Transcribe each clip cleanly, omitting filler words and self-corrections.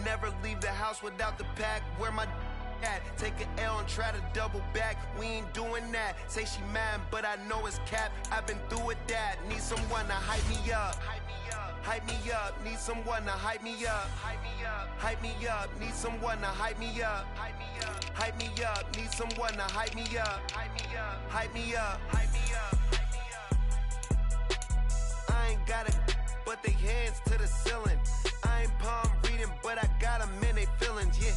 Never leave the house without the pack. Where my at? Take an L and try to double back. We ain't doing that. Say she mad, but I know it's cap. I've been through with that. Need someone to hype me up. Hype me up. Need someone to hype me up. Hype me up. Need someone to hype me up. Hype me up. Need someone to hype me up. Hype me up. I ain't got it, but they hands to the ceiling. I ain't palm reading, but I got them in they feelings, yeah.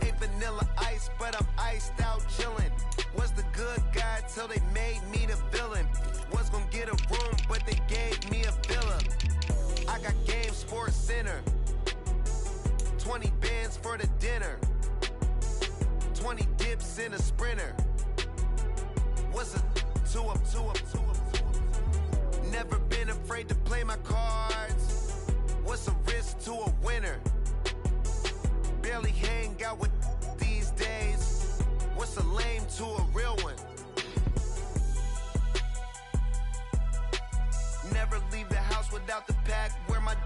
Ain't vanilla ice, but I'm iced out chillin'. Was the good guy till they made me the villain. Was gonna get a room, but they gave me a villa. I got game, Sports Center. 20 bands for the dinner. 20 dips in a sprinter. What's a two up? Never been afraid to play my cards. What's a risk to a winner? Barely hang out with these days. What's a lame to a real one? Never leave the house without the pack. Where my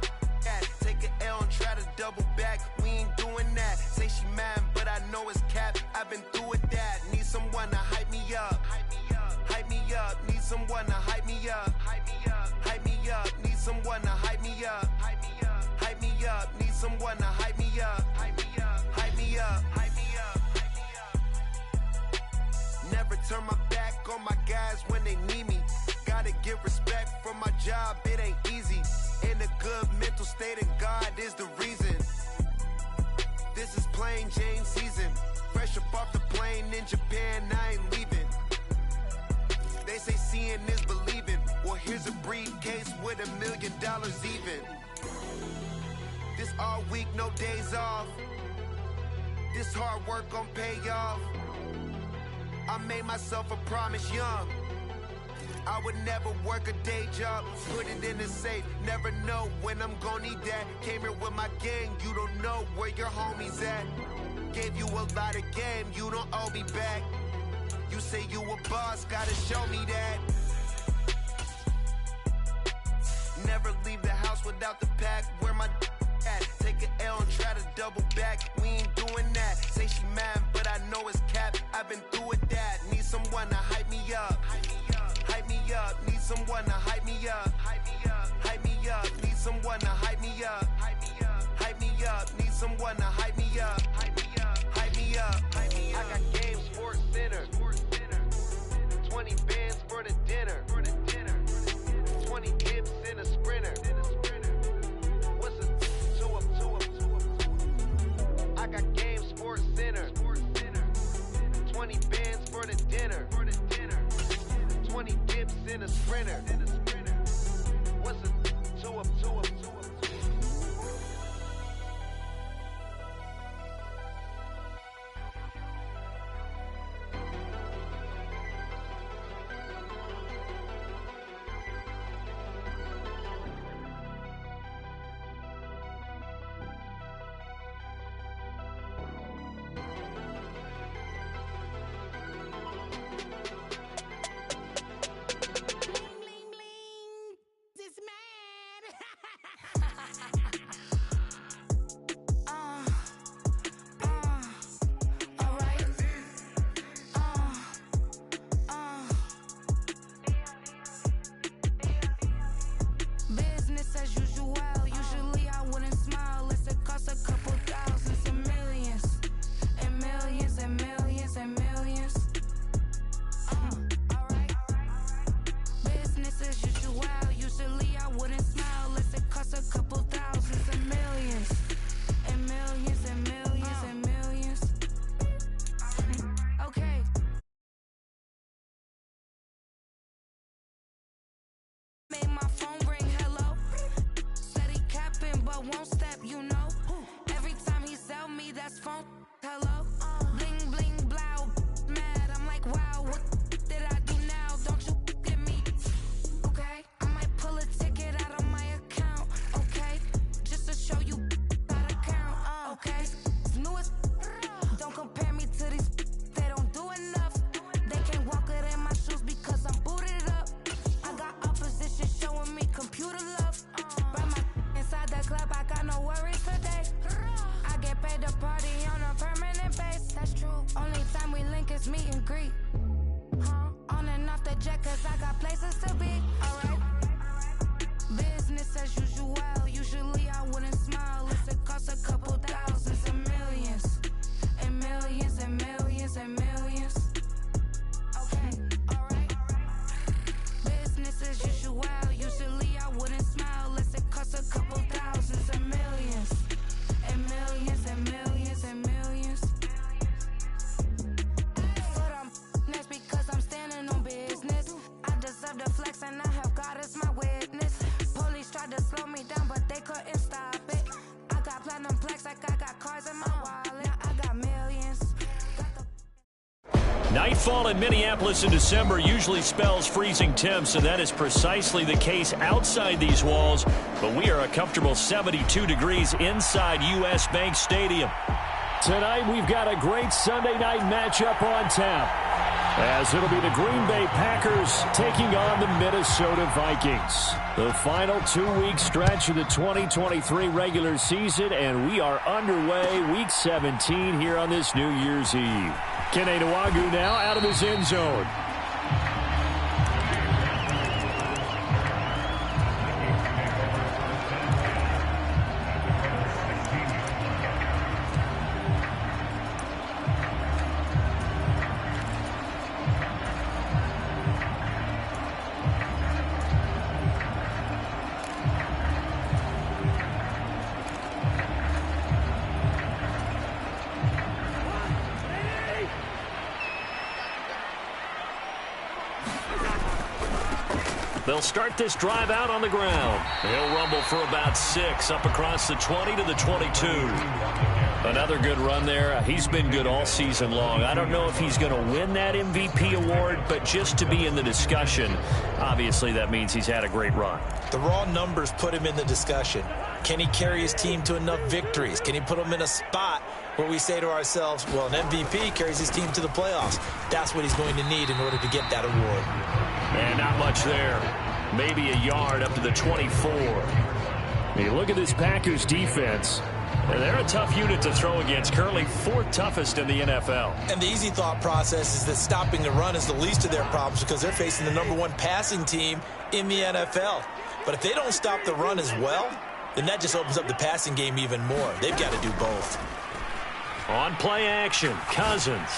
at? Take an L and try to double back. We ain't doing that. Say she mad, but I know it's cap. I've been through with that. Need someone to hype me up. Hype me up. Need someone to hype me up. Hype me up. Need someone to hype me up. Hype me up. Need someone to hype me up. Hype me up. Never turn my back on my guys when they need me. Gotta get respect for my job, it ain't easy. In a good mental state and God is the reason. This is plain Jane season. Fresh up off the plane in Japan, I ain't leaving. They say seeing is believing. Well, here's a briefcase with $1 million even. This all week, no days off. This hard work gon' pay off. I made myself a promise young. I would never work a day job, put it in the safe. Never know when I'm gon' need that. Came here with my gang, you don't know where your homies at. Gave you a lot of game, you don't owe me back. You say you a boss, gotta show me that. Never leave the house without the pack. Where my at? Take an L and try to double back. We ain't doing that. Say she mad, but I know it's cap. I've been through with that. Need someone to hype me up. Hype me up. Need someone to hype me up. Hype me up. Need someone to hype me up. Hype me up. Need someone to hype me up. Hype me up. I got game, Sports Center. 20 bands for the dinner. 20 dips in a sprinter. What's a two up? I got game, Sports Center. 20 bands for the dinner. 20 dips in a sprinter. What's a two up? Won't step, you know. Every time he sell me, that's phone. Hello, bling bling blow. Mad, I'm like, wow, what did I do now? Don't you get me? Okay, I might pull a ticket out of my account. Okay, just to show you how to count. Okay, it's new as don't compare me to these. They don't do enough. They can't walk it in my shoes because I'm booted up. I got offers jet cause I got places to be. Alright. Business as usual. Usually I wouldn't smile. It costs a couple thousands and millions. And millions and millions and millions. Okay, alright. Business as usual. Usually I wouldn't smile unless it costs a couple thousands and millions. And millions and millions and millions. But I'm next because I'm standing on business. I deserve the flex and I have God as my witness. Police tried to slow me down but they couldn't stop it. I got platinum plaques like I got cars in my wallet. I got millions. Nightfall in Minneapolis in December usually spells freezing temps, and that is precisely the case outside these walls. But we are a comfortable 72 degrees inside U.S. Bank Stadium. Tonight we've got a great Sunday night matchup on tap, as it'll be the Green Bay Packers taking on the Minnesota Vikings. The final 2-week stretch of the 2023 regular season, and we are underway week 17 here on this New Year's Eve. Kene Nwagu now out of his end zone. They'll start this drive out on the ground. He'll rumble for about 6 up across the 20 to the 22. Another good run there. He's been good all season long. I don't know if he's going to win that MVP award, but just to be in the discussion, obviously that means he's had a great run. The raw numbers put him in the discussion. Can he carry his team to enough victories? Can he put them in a spot where we say to ourselves, well, an MVP carries his team to the playoffs. That's what he's going to need in order to get that award. And not much there. Maybe a yard up to the 24. You look at this Packers defense. They're a tough unit to throw against, currently 4th toughest in the NFL. And the easy thought process is that stopping the run is the least of their problems because they're facing the #1 passing team in the NFL. But if they don't stop the run as well, then that just opens up the passing game even more. They've got to do both. On play action, Cousins.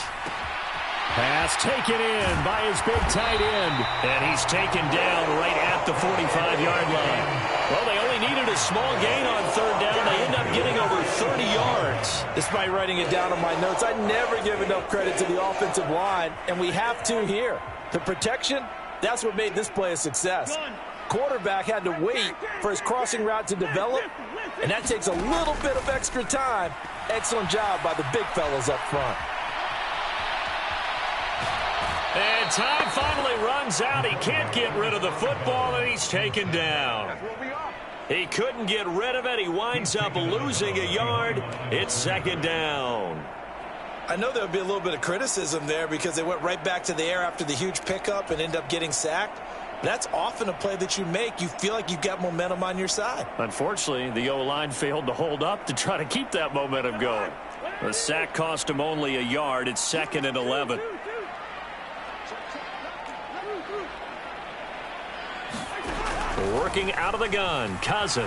Pass taken in by his big tight end. And he's taken down right at the 45-yard line. Well, they only needed a small gain on 3rd down. They end up getting over 30 yards. Despite writing it down on my notes, I never give enough credit to the offensive line, and we have to here. The protection, that's what made this play a success. Quarterback had to wait for his crossing route to develop, and that takes a little bit of extra time. Excellent job by the big fellas up front. And time finally runs out. He can't get rid of the football, and he's taken down. He couldn't get rid of it. He winds up losing a yard. It's 2nd down. I know there would be a little bit of criticism there because they went right back to the air after the huge pickup and end up getting sacked. That's often a play that you make. You feel like you've got momentum on your side. Unfortunately, the O-line failed to hold up to try to keep that momentum going. The sack cost him only a yard. It's 2nd and 11. Working out of the gun, Cousins.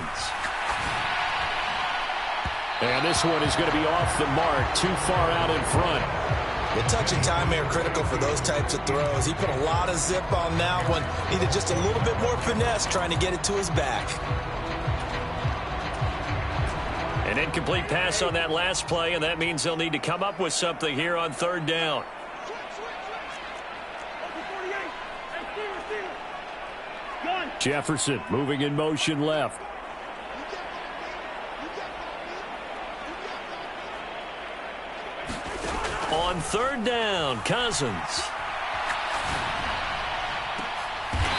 And this one is going to be off the mark, too far out in front. The touch and time are critical for those types of throws. He put a lot of zip on that one. Needed just a little bit more finesse trying to get it to his back. An incomplete pass on that last play, and that means they'll need to come up with something here on 3rd down. Jefferson moving in motion left. On 3rd down, Cousins.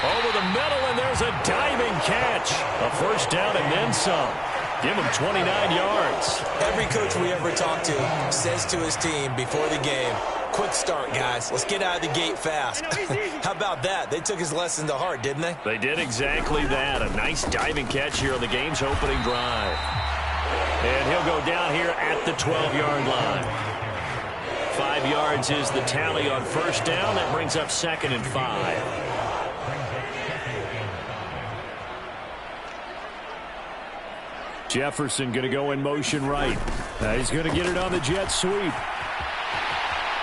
Over the middle, and there's a diving catch. A 1st down and then some. Give him 29 yards. Every coach we ever talk to says to his team before the game, quick start, guys. Let's get out of the gate fast. How about that? They took his lesson to heart, didn't they? They did exactly that. A nice diving catch here on the game's opening drive. And he'll go down here at the 12-yard line. 5 yards is the tally on first down. That brings up 2nd and 5. Jefferson going to go in motion right. He's going to get it on the jet sweep.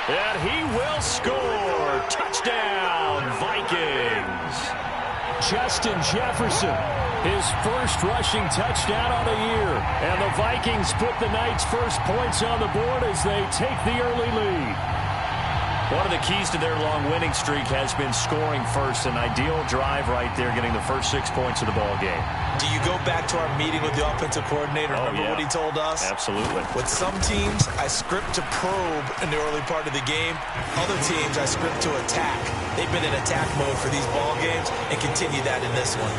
And he will score. Touchdown, Vikings. Justin Jefferson, his first rushing touchdown on the year. And the Vikings put the Knights' first points on the board as they take the early lead. One of the keys to their long winning streak has been scoring first. An ideal drive right there, getting the first 6 points of the ball game. Do you go back to our meeting with the offensive coordinator? Remember what he told us? Absolutely. With some teams, I script to probe in the early part of the game. Other teams, I script to attack. They've been in attack mode for these ball games and continue that in this one.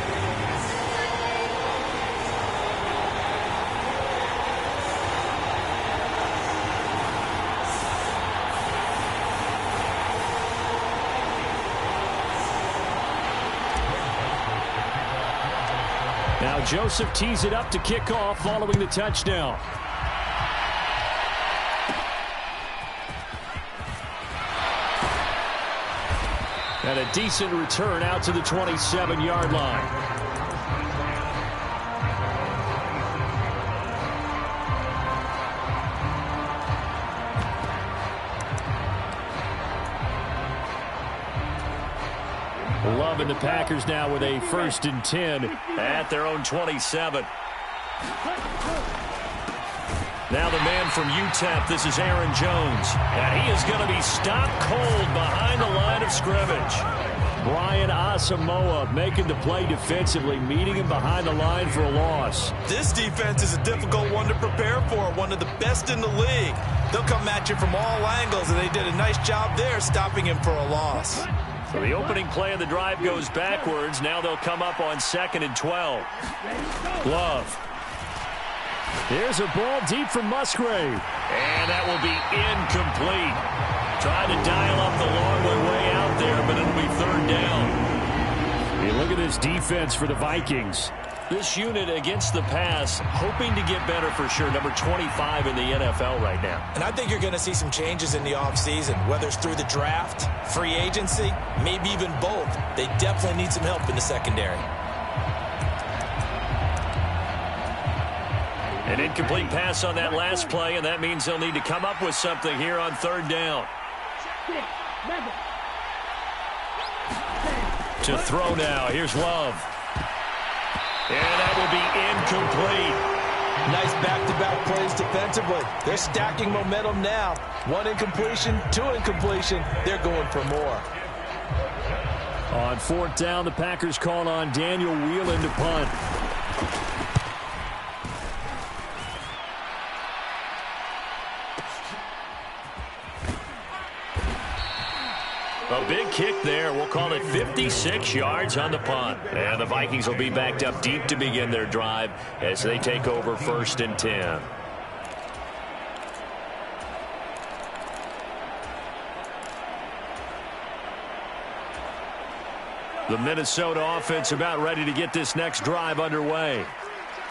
Now Joseph tees it up to kick off following the touchdown. And a decent return out to the 27-yard line. Love and the Packers now with a 1st and 10 at their own 27. Now the man from UTEP, this is Aaron Jones. And he is going to be stopped cold behind the line of scrimmage. Brian Asamoah making the play defensively, meeting him behind the line for a loss. This defense is a difficult one to prepare for, one of the best in the league. They'll come at you from all angles, and they did a nice job there stopping him for a loss. So the opening play of the drive goes backwards. Now they'll come up on 2nd and 12. Love. Here's a ball deep from Musgrave. And that will be incomplete. Trying to dial up the long way out there, but it'll be 3rd down. Hey, look at this defense for the Vikings. This unit against the pass, hoping to get better for sure. Number 25 in the NFL right now. And I think you're going to see some changes in the offseason, whether it's through the draft, free agency, maybe even both. They definitely need some help in the secondary. An incomplete pass on that last play, and that means they'll need to come up with something here on 3rd down. To throw now. Here's Love. And that will be incomplete. Nice back-to-back plays defensively. They're stacking momentum now. 1 incompletion, 2 incompletion. They're going for more. On 4th down, the Packers call on Daniel Whelan to punt. A big kick there. We'll call it 56 yards on the punt. And the Vikings will be backed up deep to begin their drive as they take over 1st and 10. The Minnesota offense about ready to get this next drive underway.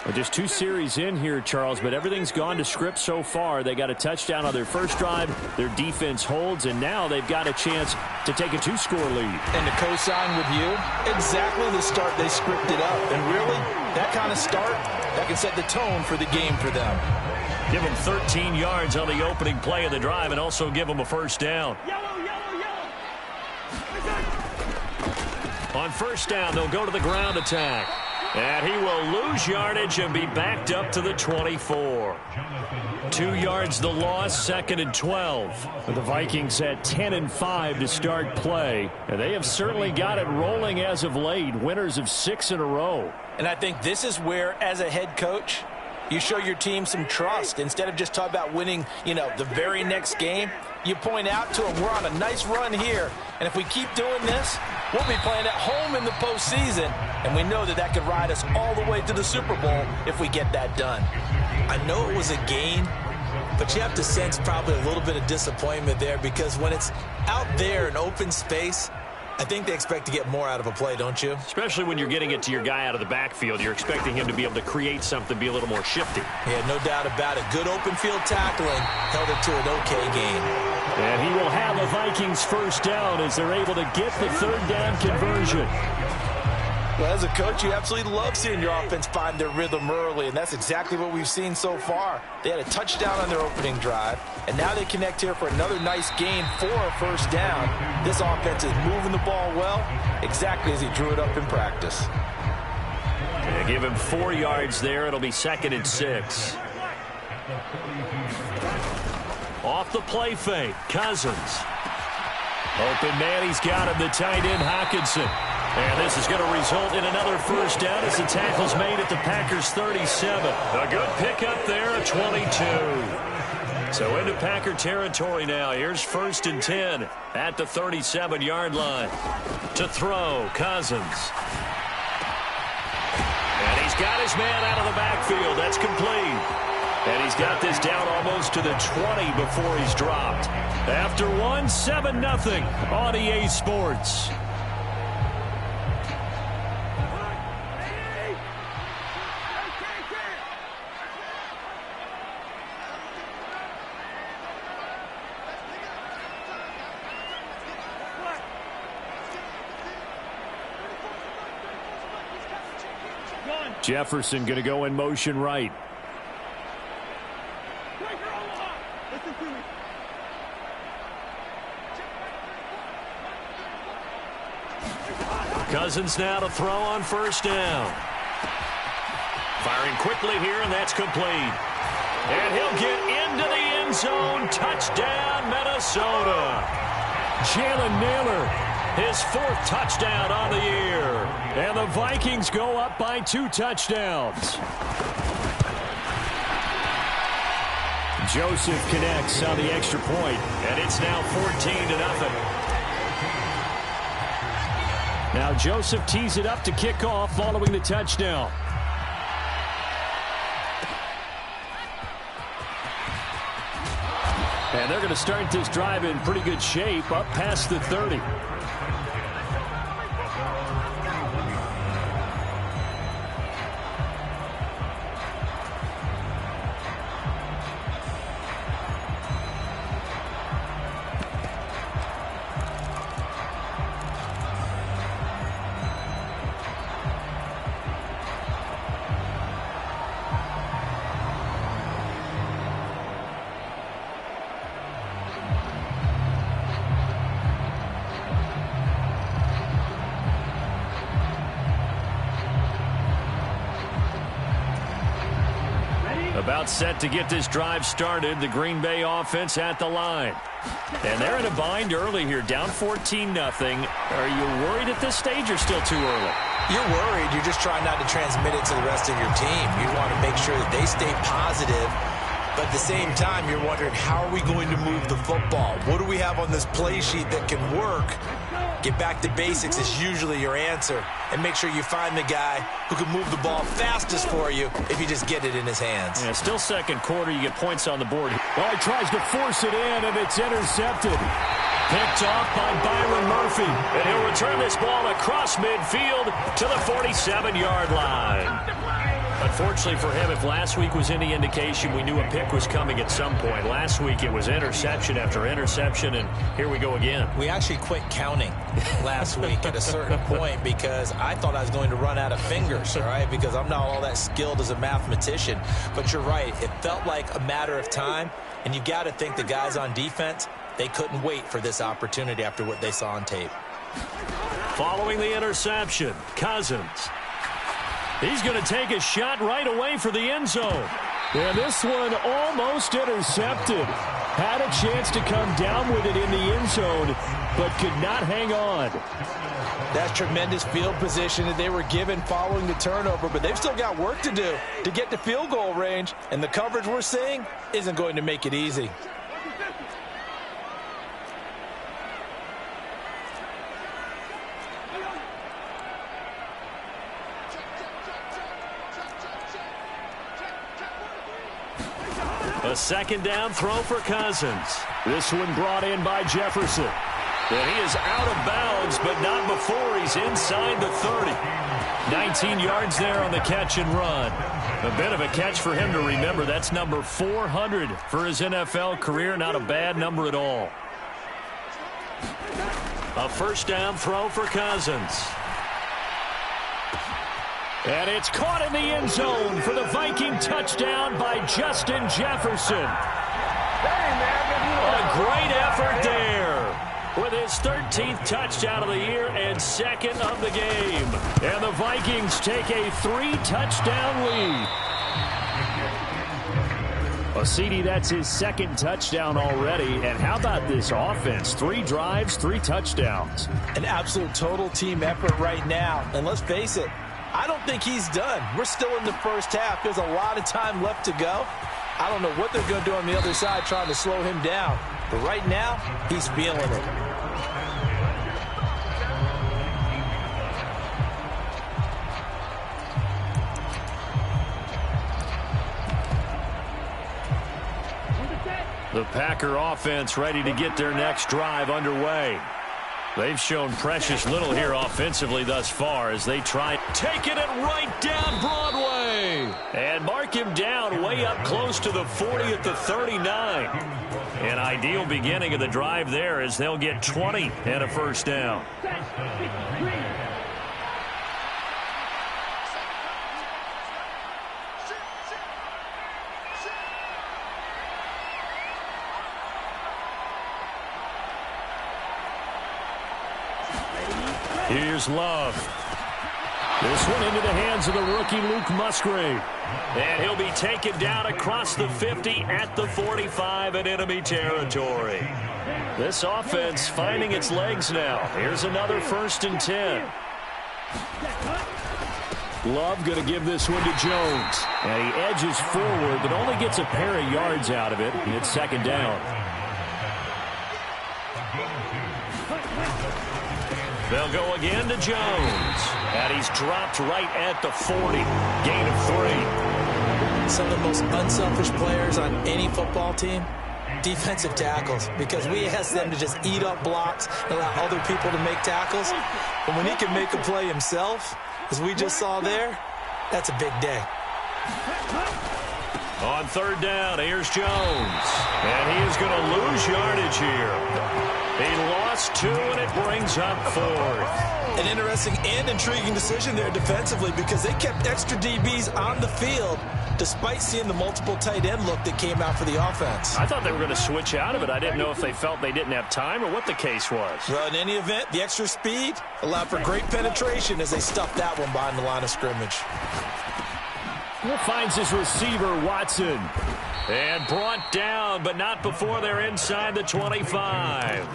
Well, just 2 series in here, Charles, but everything's gone to script so far. They got a touchdown on their first drive. Their defense holds, and now they've got a chance to take a 2-score lead. And to co-sign with you, exactly the start they scripted up. And really, that kind of start, that can set the tone for the game for them. Give them 13 yards on the opening play of the drive and also give them a 1st down. On 1st down, they'll go to the ground attack. And he will lose yardage and be backed up to the 24. 2 yards the loss, 2nd and 12. The Vikings at 10-5 to start play. And they have certainly got it rolling as of late. Winners of 6 in a row. And I think this is where, as a head coach, you show your team some trust. Instead of just talking about winning, the very next game, you point out to them, we're on a nice run here. And if we keep doing this, we'll be playing at home in the postseason. And we know that that could ride us all the way to the Super Bowl if we get that done. I know it was a gain, but you have to sense probably a little bit of disappointment there because when it's out there in open space, I think they expect to get more out of a play, don't you? Especially when you're getting it to your guy out of the backfield. You're expecting him to be able to create something, be a little more shifty. Yeah, no doubt about it. Good open field tackling held it to an okay gain. And he will have a Vikings first down as they're able to get the third down conversion. Well, as a coach, you absolutely love seeing your offense find their rhythm early, and that's exactly what we've seen so far. They had a touchdown on their opening drive, and now they connect here for another nice gain for a first down. This offense is moving the ball well, exactly as he drew it up in practice. They give him 4 yards there. It'll be 2nd and 6. Off the play fake, Cousins. Open man, he's got him, the tight end, Hockenson. And this is going to result in another first down as the tackle's made at the Packers' 37. A good pickup there at 22. So into Packer territory now. Here's 1st and 10 at the 37-yard line. To throw, Cousins. And he's got his man out of the backfield. That's complete. And he's got this down almost to the 20 before he's dropped. After one, 7-0 on EA Sports. Jefferson going to go in motion right. Cousins now to throw on first down. Firing quickly here, and that's complete. And he'll get into the end zone. Touchdown, Minnesota. Jalen Naylor, his 4th touchdown on the year. And the Vikings go up by 2 touchdowns. Joseph connects on the extra point. And it's now 14-0. Now Joseph tees it up to kick off following the touchdown. And they're going to start this drive in pretty good shape up past the 30. About set to get this drive started. The Green Bay offense at the line. And they're in a bind early here, down 14-0. Are you worried at this stage or still too early? You're worried. You're just trying not to transmit it to the rest of your team. You want to make sure that they stay positive. But at the same time, you're wondering, how are we going to move the football? What do we have on this play sheet that can work? Get back to basics is usually your answer. And make sure you find the guy who can move the ball fastest for you if you just get it in his hands. Yeah, still 2nd quarter. You get points on the board. Well, he tries to force it in, and it's intercepted. Picked off by Byron Murphy. And he'll return this ball across midfield to the 47-yard line. Unfortunately for him, if last week was any indication, we knew a pick was coming at some point. Last week it was interception after interception, and here we go again. We actually quit counting last week at a certain point because I thought I was going to run out of fingers, all right, because I'm not all that skilled as a mathematician. But you're right. It felt like a matter of time, and you got to think the guys on defense, they couldn't wait for this opportunity after what they saw on tape. Following the interception, Cousins. He's going to take a shot right away for the end zone. And this one almost intercepted. Had a chance to come down with it in the end zone, but could not hang on. That's tremendous field position that they were given following the turnover, but they've still got work to do to get to field goal range, and the coverage we're seeing isn't going to make it easy. A 2nd down throw for Cousins. This one brought in by Jefferson. And he is out of bounds, but not before he's inside the 30. 19 yards there on the catch and run. A bit of a catch for him to remember. That's number 400 for his NFL career. Not a bad number at all. A first down throw for Cousins. And it's caught in the end zone for the Viking touchdown by Justin Jefferson. A great effort there with his 13th touchdown of the year and second of the game. And the Vikings take a 3-touchdown lead. Well, CD, that's his second touchdown already. And how about this offense? 3 drives, 3 touchdowns. An absolute total team effort right now. And let's face it, I don't think he's done. We're still in the first half. There's a lot of time left to go. I don't know what they're going to do on the other side trying to slow him down. But right now, he's feeling it. The Packer offense ready to get their next drive underway. They've shown precious little here offensively thus far as they try taking it right down Broadway. And mark him down way up close to the 40 at the 39. An ideal beginning of the drive there as they'll get 20 and a first down. Here's Love. This one into the hands of the rookie Luke Musgrave. And he'll be taken down across the 50 at the 45 in enemy territory. This offense finding its legs now. Here's another 1st and 10. Love going to give this one to Jones. And he edges forward but only gets a pair of yards out of it. It's second down. They'll go again to Jones. And he's dropped right at the 40. Gain of 3. Some of the most unselfish players on any football team, defensive tackles, because we ask them to just eat up blocks and allow other people to make tackles. But when he can make a play himself, as we just saw there, that's a big day. On 3rd down, here's Jones. And he is going to lose yardage here. He lost 2, and it brings up 4th. An interesting and intriguing decision there defensively because they kept extra DBs on the field despite seeing the multiple tight end look that came out for the offense. I thought they were going to switch out of it. I didn't know if they felt they didn't have time or what the case was. Well, in any event, the extra speed allowed for great penetration as they stuffed that one behind the line of scrimmage. Finds his receiver, Watson. And brought down, but not before they're inside the 25.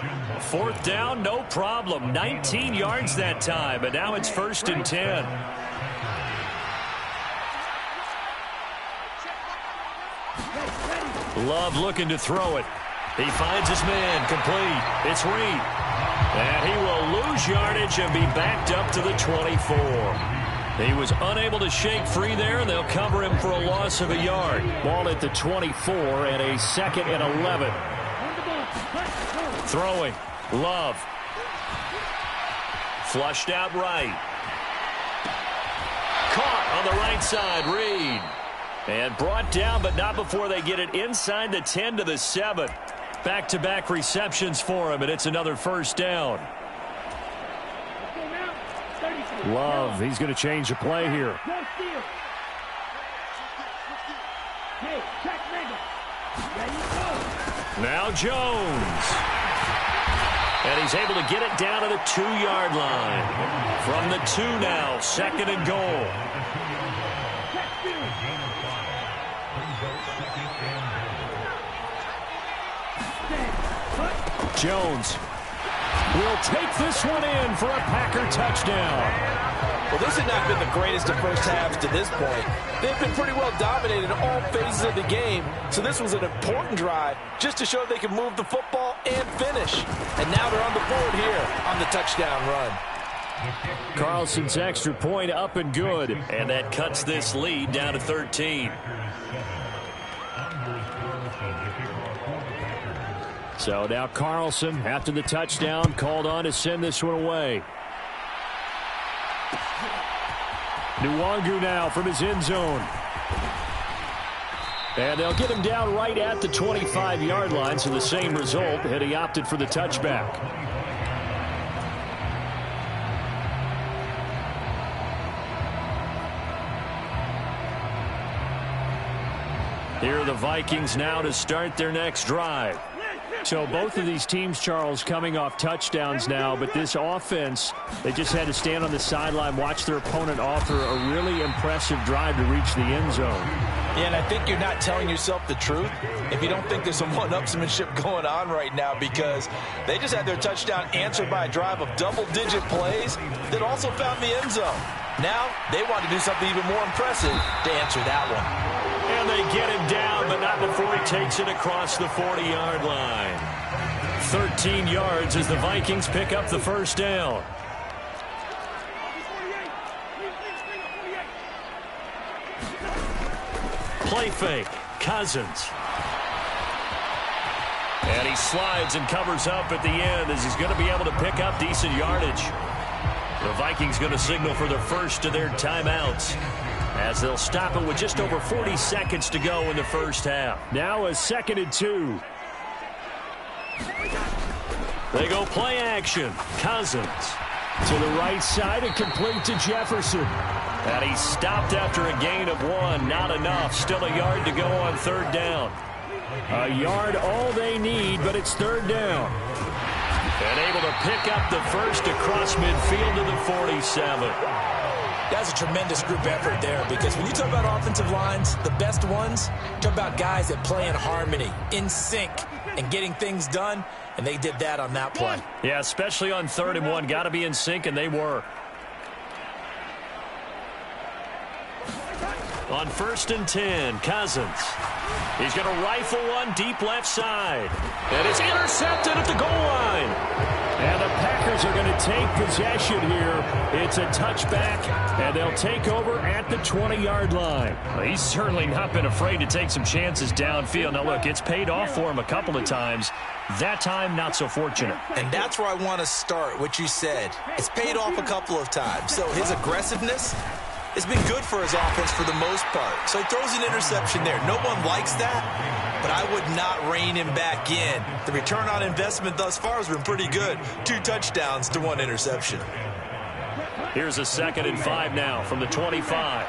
4th down, no problem. 19 yards that time, but now it's 1st and 10. Love looking to throw it. He finds his man, complete. It's Reed. And he will lose yardage and be backed up to the 24. He was unable to shake free there, and they'll cover him for a loss of a yard. Ball at the 24 and a 2nd and 11. Throwing. Love. Flushed out right. Caught on the right side, Reed. And brought down, but not before they get it inside the 10 to the 7. Back-to-back receptions for him, and it's another 1st down. Love, he's going to change the play here. Now Jones. And he's able to get it down to the 2-yard line. From the 2 now, 2nd and goal. Jones will take this one in for a Packer touchdown. Well, this has not been the greatest of first halves to this point. They've been pretty well dominated in all phases of the game, so this was an important drive just to show they can move the football and finish. And now they're on the board here on the touchdown run. Carlson's extra point up and good. And that cuts this lead down to 13. So now Carlson, after the touchdown, called on to send this one away. Nwangu now from his end zone. And they'll get him down right at the 25-yard line, so the same result, and he opted for the touchback. Here are the Vikings now to start their next drive. So both of these teams, Charles, coming off touchdowns now, but this offense, they just had to stand on the sideline, watch their opponent offer a really impressive drive to reach the end zone. Yeah, and I think you're not telling yourself the truth if you don't think there's some one-upsmanship going on right now, because they just had their touchdown answered by a drive of double-digit plays that also found the end zone. Now they want to do something even more impressive to answer that one. And they get him down, but not before he takes it across the 40-yard line. 13 yards as the Vikings pick up the first down. Play fake. Cousins. And he slides and covers up at the end as he's going to be able to pick up decent yardage. The Vikings going to signal for the first of their timeouts, as they'll stop it with just over 40 seconds to go in the first half. Now a 2nd and 2. They go play action. Cousins. To the right side and complete to Jefferson. And he stopped after a gain of 1. Not enough. Still a yard to go on 3rd down. A yard all they need, but it's 3rd down. And able to pick up the first across midfield to the 47. That's a tremendous group effort there, because when you talk about offensive lines, the best ones, talk about guys that play in harmony, in sync, and getting things done, and they did that on that play. Yeah, especially on 3rd and 1. Got to be in sync, and they were. On 1st and 10, Cousins. He's going to rifle one deep left side. And it's intercepted at the goal line. And the Packers are going to take possession here. It's a touchback, and they'll take over at the 20-yard line. Well, he's certainly not been afraid to take some chances downfield. Now, look, it's paid off for him a couple of times. That time, not so fortunate. And that's where I want to start, what you said. It's paid off a couple of times. So his aggressiveness has been good for his offense for the most part. So he throws an interception there. No one likes that, but I would not rein him back in. The return on investment thus far has been pretty good. 2 touchdowns to 1 interception. Here's a 2nd and 5 now from the 25.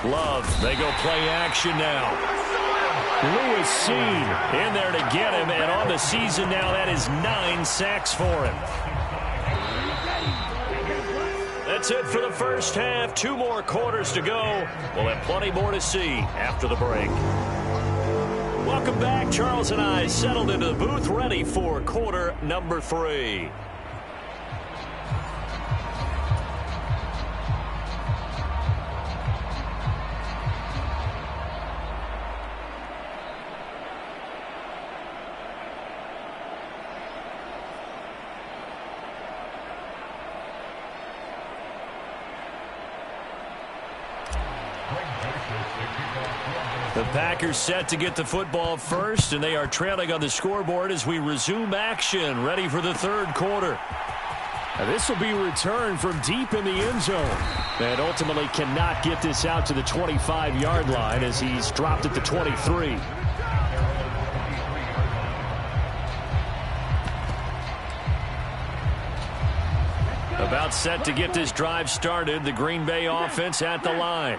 Love, they go play action now. Lewis seen in there to get him, and on the season now, that is 9 sacks for him. That's it for the first half. 2 more quarters to go. We'll have plenty more to see after the break. Welcome back. Charles and I settled into the booth, ready for quarter number 3. The Packers set to get the football first, and they are trailing on the scoreboard as we resume action, ready for the 3rd quarter. Now this will be returned from deep in the end zone. And ultimately cannot get this out to the 25-yard line as he's dropped at the 23. About set to get this drive started, the Green Bay offense at the line.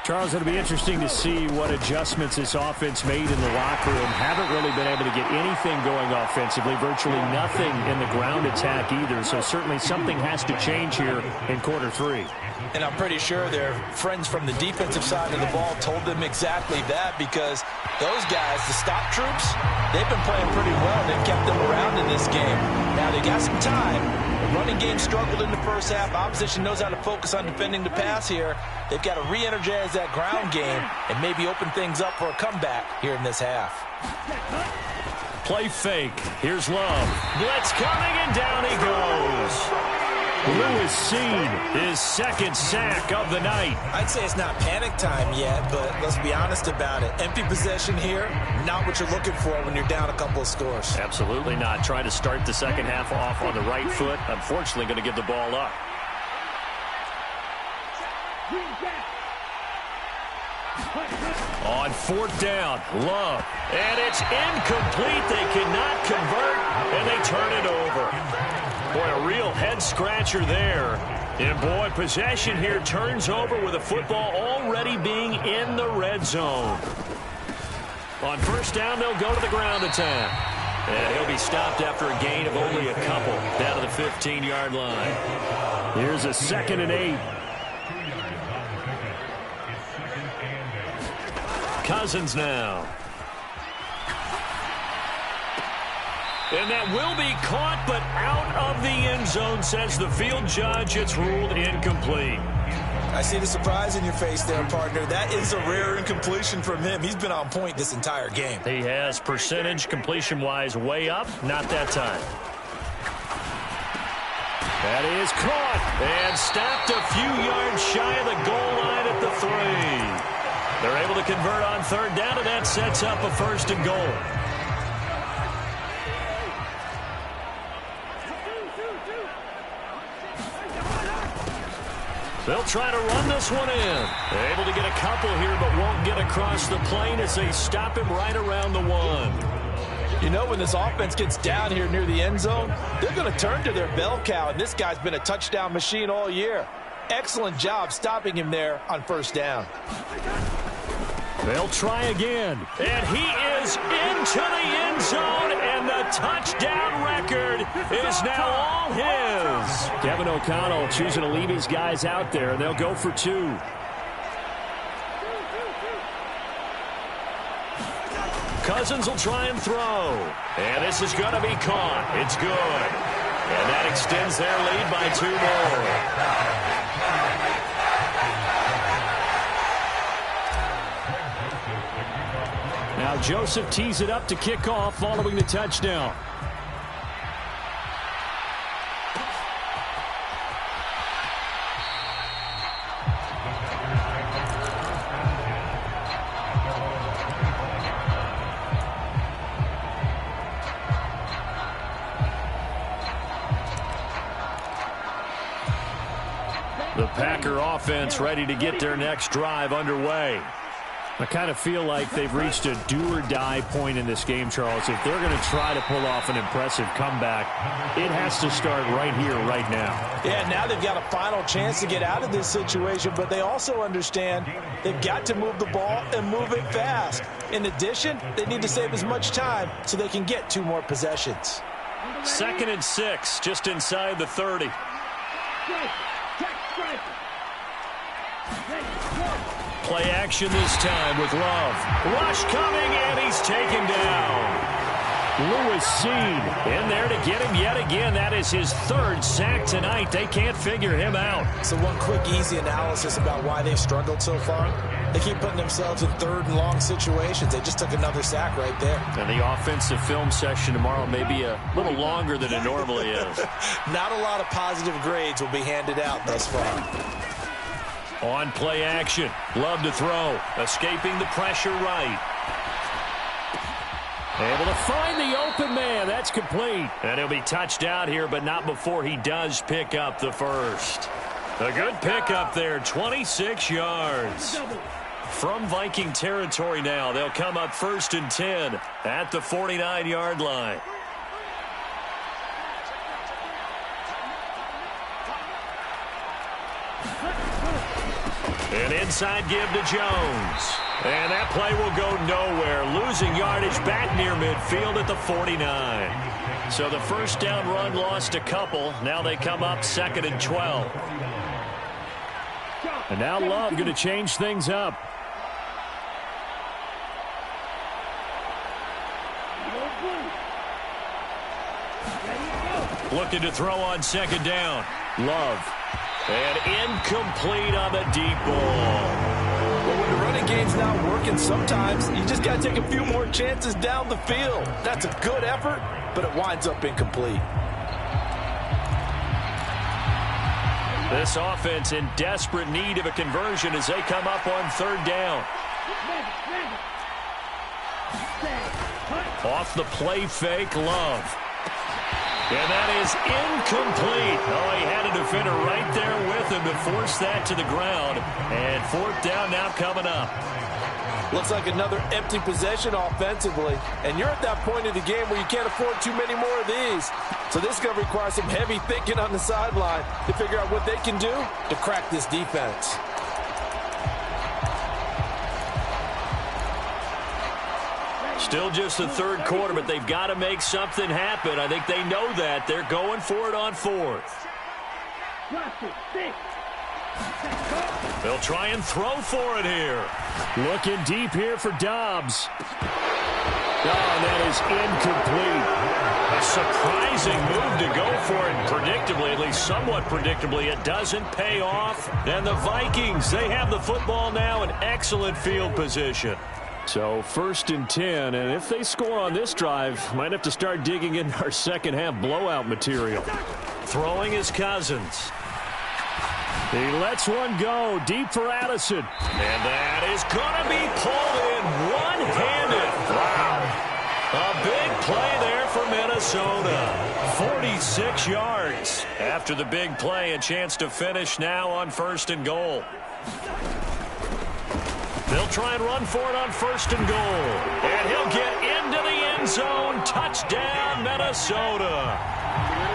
Charles, it'll be interesting to see what adjustments this offense made in the locker room. Haven't really been able to get anything going offensively, virtually nothing in the ground attack either. So certainly something has to change here in quarter 3. And I'm pretty sure their friends from the defensive side of the ball told them exactly that, because those guys, the stop troops, they've been playing pretty well. They've kept them around in this game. Now they got some time. The running game struggled in the first half. Opposition knows how to focus on defending the pass here. They've got to re-energize that ground game and maybe open things up for a comeback here in this half. Play fake. Here's Love. Blitz coming, and down he goes. Lewis seen his 2nd sack of the night. I'd say it's not panic time yet, but let's be honest about it. Empty possession here, not what you're looking for when you're down a couple of scores. Absolutely not. Trying to start the second half off on the right foot. Unfortunately, going to give the ball up. On 4th down, Love. And it's incomplete. They cannot convert, and they turn it over. Boy, a real head-scratcher there And, boy, possession here turns over with the football already being in the red zone. On first down, they'll go to the ground attack. And he'll be stopped after a gain of only a couple down to the 15-yard line. Here's a 2nd and 8. Cousins now. And that will be caught, but out of the end zone, says the field judge. It's ruled incomplete. I see the surprise in your face there, partner. That is a rare incompletion from him. He's been on point this entire game. He has percentage completion-wise way up. Not that time. That is caught and stopped a few yards shy of the goal line at the 3. They're able to convert on third down, and that sets up a 1st and goal. They'll try to run this one in. They're able to get a couple here, but won't get across the plane as they stop him right around the 1. You know, when this offense gets down here near the end zone, they're going to turn to their bell cow, and this guy's been a touchdown machine all year. Excellent job stopping him there on first down. They'll try again. And he is into the end zone, and the touchdown record is now all his. Kevin O'Connell choosing to leave his guys out there, and they'll go for 2. Cousins will try and throw. And this is going to be caught. It's good. And that extends their lead by 2 more. Now Joseph tees it up to kick off following the touchdown. The Packer offense ready to get their next drive underway. I kind of feel like they've reached a do-or-die point in this game, Charles. If they're going to try to pull off an impressive comeback, it has to start right here, right now. Yeah, now they've got a final chance to get out of this situation, but they also understand they've got to move the ball and move it fast. In addition, they need to save as much time so they can get 2 more possessions. 2nd and 6, just inside the 30. Play action this time with Love. Rush coming, and he's taken down. Lewis Seed in there to get him yet again. That is his 3rd sack tonight. They can't figure him out. So one quick, easy analysis about why they've struggled so far. They keep putting themselves in 3rd and long situations. They just took another sack right there. And the offensive film session tomorrow may be a little longer than it normally is. Not a lot of positive grades will be handed out thus far. On play action. Love to throw. Escaping the pressure right. Able to find the open man. That's complete. And he'll be touched out here, but not before he does pick up the 1st. A good pickup there. 26 yards. From Viking territory now. They'll come up 1st and 10 at the 49-yard line. An inside give to Jones. And that play will go nowhere. Losing yardage back near midfield at the 49. So the first down run lost a couple. Now they come up 2nd and 12. And now Love going to change things up. Looking to throw on 2nd down. Love. And incomplete on the deep ball. Well, when the running game's not working, sometimes you just got to take a few more chances down the field. That's a good effort, but it winds up incomplete. This offense in desperate need of a conversion as they come up on 3rd down. Off the play fake, Love. And that is incomplete. Oh, he had a defender right there with him to force that to the ground. And 4th down now coming up. Looks like another empty possession offensively. And you're at that point of the game where you can't afford too many more of these. So this is going to require some heavy thinking on the sideline to figure out what they can do to crack this defense. Still just the third quarter, but they've got to make something happen. I think they know that. They're going for it on fourth. They'll try and throw for it here. Looking deep here for Dobbs. Oh, that is incomplete. A surprising move to go for it. Predictably, at least somewhat predictably, it doesn't pay off. And the Vikings, they have the football now in excellent field position. So 1st and 10, and if they score on this drive, might have to start digging in our second half blowout material. Throwing is Cousins. He lets one go deep for Addison. And that is going to be pulled in one-handed. Wow. A big play there for Minnesota. 46 yards. After the big play, a chance to finish now on 1st and goal. They'll try and run for it on 1st and goal. And he'll get into the end zone. Touchdown, Minnesota.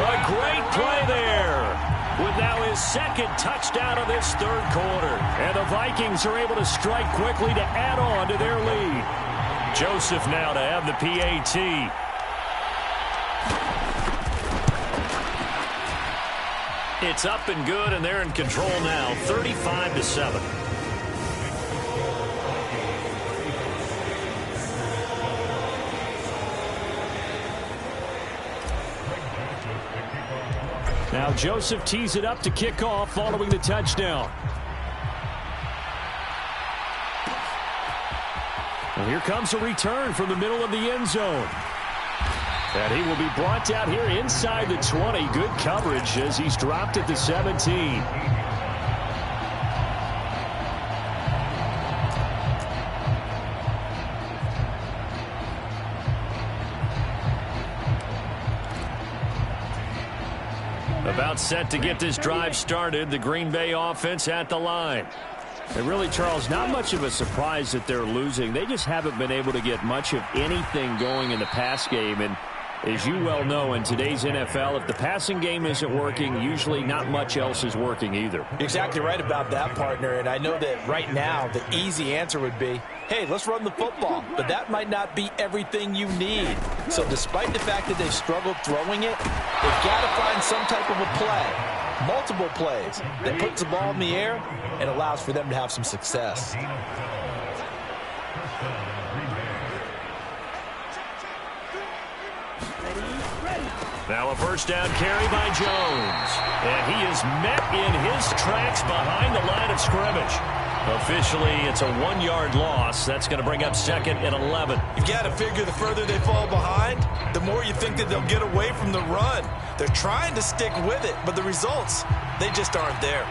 A great play there. With now his second touchdown of this third quarter. And the Vikings are able to strike quickly to add on to their lead. Joseph now to have the PAT. It's up and good, and they're in control now, 35-7. Now Joseph tees it up to kick off following the touchdown. And here comes a return from the middle of the end zone. And he will be brought down here inside the 20. Good coverage as he's dropped at the 17. About set to get this drive started. The Green Bay offense at the line. And really, Charles, not much of a surprise that they're losing. They just haven't been able to get much of anything going in the pass game. And as you well know, in today's NFL, if the passing game isn't working, usually not much else is working either. Exactly right about that, partner. And I know that right now the easy answer would be, hey, let's run the football. But that might not be everything you need. So despite the fact that they've struggled throwing it, they've got to find some type of a play, multiple plays, that puts the ball in the air and allows for them to have some success. Now a first down carry by Jones. And he is met in his tracks behind the line of scrimmage. Officially, it's a 1-yard loss. That's going to bring up 2nd and 11. You've got to figure the further they fall behind, the more you think that they'll get away from the run. They're trying to stick with it, but the results, they just aren't there.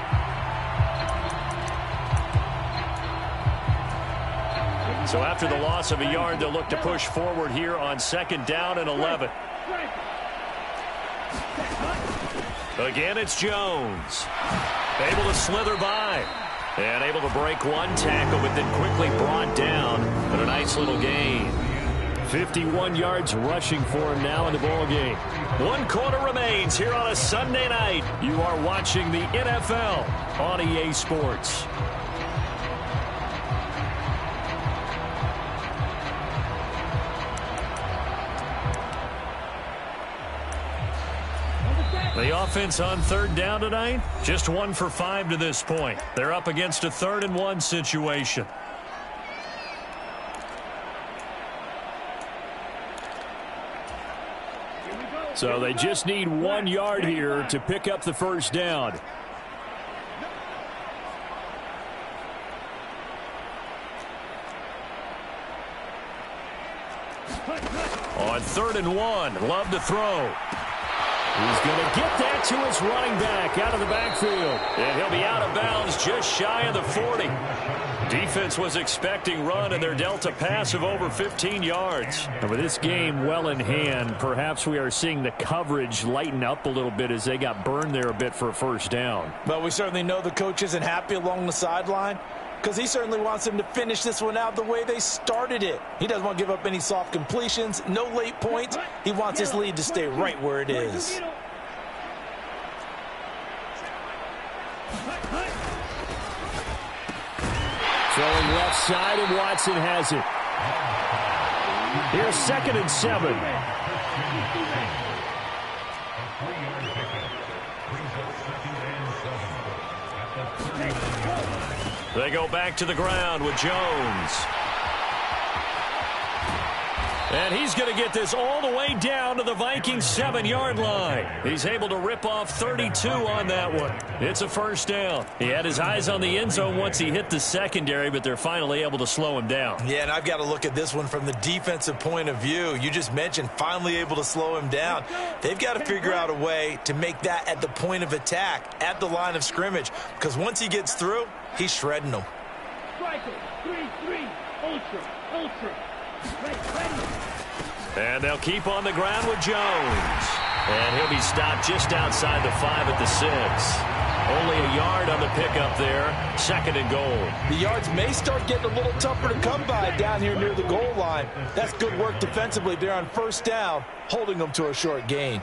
So after the loss of a yard, they'll look to push forward here on 2nd down and 11. Again, it's Jones. Able to slither by. And able to break one tackle, but then quickly brought down. But a nice little gain. 51 yards rushing for him now in the ball game. 1 quarter remains here on a Sunday night. You are watching the NFL on EA Sports. The offense on 3rd down tonight, just 1 for 5 to this point. They're up against a 3rd and 1 situation. So they just need 1 yard here to pick up the first down. On 3rd and 1, Love to throw. He's going to get that to his running back out of the backfield. And he'll be out of bounds just shy of the 40. Defense was expecting run, and they're dealt a pass of over 15 yards. And with this game well in hand, perhaps we are seeing the coverage lighten up a little bit as they got burned there a bit for a first down. But we certainly know the coach isn't happy along the sideline. because he certainly wants them to finish this one out the way they started it. He doesn't want to give up any soft completions, no late points. He wants his lead to stay right where it is. Throwing left side, and Watson has it. Here's 2nd and 7. They go back to the ground with Jones. And he's going to get this all the way down to the Vikings 7-yard line. He's able to rip off 32 on that one. It's a first down. He had his eyes on the end zone once he hit the secondary, but they're finally able to slow him down. Yeah, and I've got to look at this one from the defensive point of view. You just mentioned finally able to slow him down. They've got to figure out a way to make that at the point of attack, at the line of scrimmage, because once he gets through, he's shredding them. Striker, 3-3, ultra. And they'll keep on the ground with Jones. And he'll be stopped just outside the 5 at the 6. Only a yard on the pickup there. 2nd and goal. The yards may start getting a little tougher to come by down here near the goal line. That's good work defensively there on first down, holding them to a short gain.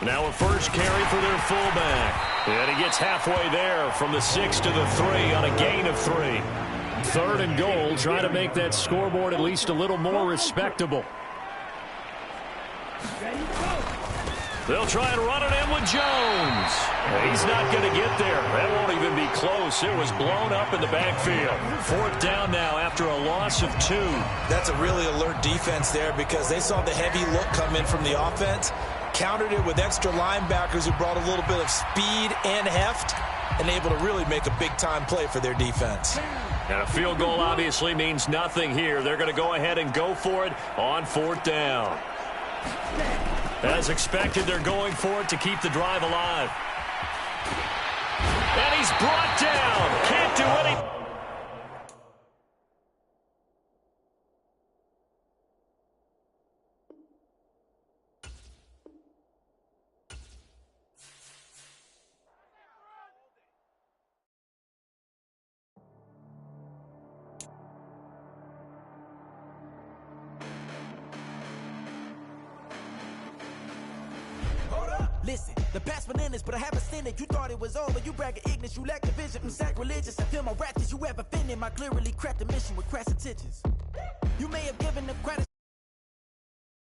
Now a first carry for their fullback. And he gets halfway there from the 6 to the 3 on a gain of 3. 3rd and goal, trying to make that scoreboard at least a little more respectable. They'll try and run it in with Jones. He's not going to get there. That won't even be close. It was blown up in the backfield. 4th down now after a loss of 2. That's a really alert defense there because they saw the heavy look come in from the offense, countered it with extra linebackers who brought a little bit of speed and heft, and able to really make a big-time play for their defense. And a field goal obviously means nothing here. They're going to go ahead and go for it on 4th down. As expected, they're going for it to keep the drive alive. And he's brought down. Can't do anything. Listen, the past bananas, but I haven't seen it. You thought it was over, you bragging ignorance, you lack the vision. Sacrilegious, I feel my wrath. Did you ever offended? My clearly cracked the mission with crass intentions. You may have given the credit.